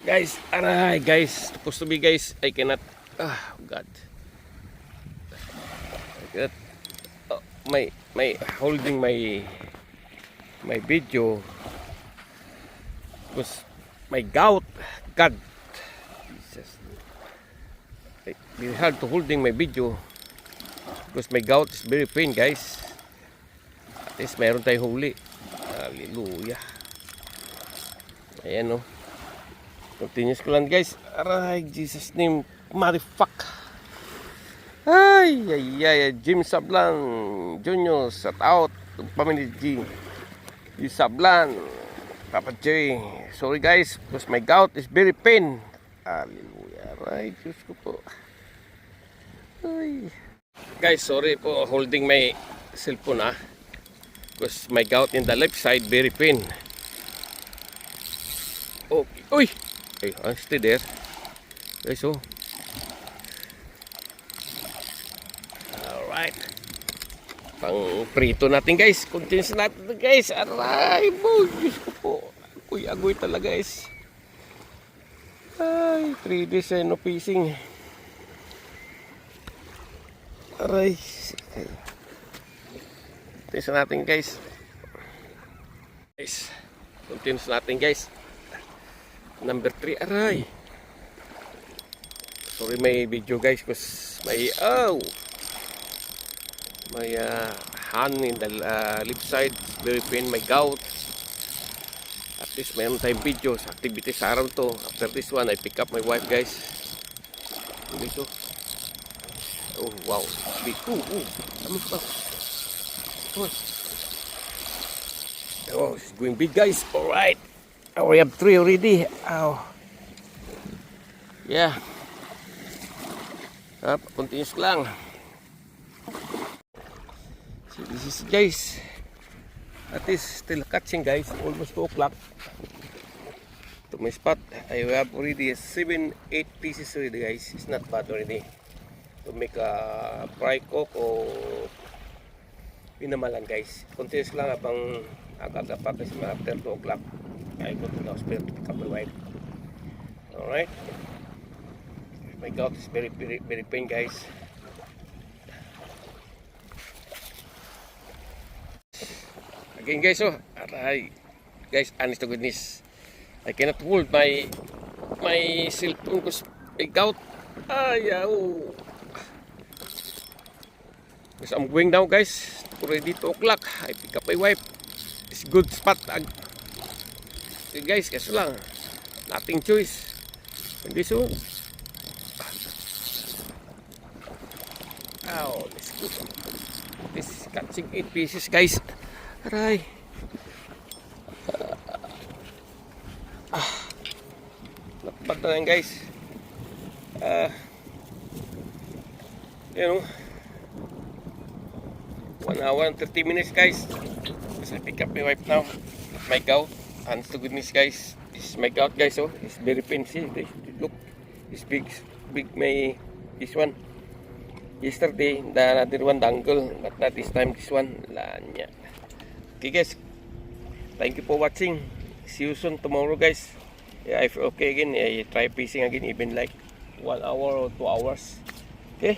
Guys, aray guys, supposed to be guys, I cannot, oh God, I cannot, my holding my video, because my gout, God, Jesus, it's hard to holding my video, because my gout is very pain guys. At least mayroon tayong huli, hallelujah, ayan o. Continuous ko lang guys. Aray, Jesus name, motherfuck. Ay, Jim Sablan Junior, set out. Pamilya G. You Sablan, Papa J. Sorry guys, because my gout is very pain. Hallelujah. Aray, Diyos ko po. Ay. Guys, sorry po holding my cellphone because my gout in the left side very pain. Okay. Uy! Okay, stay there. Guys, oh. Alright. Pang prito natin guys. Continuous natin guys. Aray mo. Diyos ko po. Uy, agoy talaga guys. Ay, 3 days no fishing. Aray. Continuous natin guys. Guys. Continuous natin guys. Number 3, aray. Sorry may video guys because may hand in the left side very pain, my gout. At least mayroon tayong videos, activities sa araw to. After this one I pick up my wife guys. Dito. Oh wow, big. Oh, it's going big guys. Alright. Oh, we have 3 already. Oh. Yeah. Continuous lang. So this is guys. At least still catching guys. Almost 2 o'clock. To my spot. I have already 7-8 pieces already guys. It's not bad already. To make a fry cook o pinamalan guys. Continuous lang habang aga-aga pa kasi after 2 o'clock. I go to the hospital to pick up my wife. Alright. My gout is very pain guys. Again guys, oh. Aray. Guys, honest to goodness, I cannot hold my cellphone because my gout. Oh. Because I'm going down guys. Already 2 o'clock. I pick up my wife. It's good spot. Okay guys, kaso lang nothing choice. Hindi so. Oh, let's go. This is catching 8 pieces guys. Aray. Not na yan guys. You know, 1 hour and 30 minutes guys. Because I pick up my wife now. My gout. Honest to goodness guys, this is my gout guys, oh, it's very painful. Look, it's big this one. Yesterday, the another one dangle, but not this time. This one, lanya. Okay guys, thank you for watching. See you soon tomorrow guys. Yeah, if okay again, I try fishing again, even like 1 hour or 2 hours. Okay.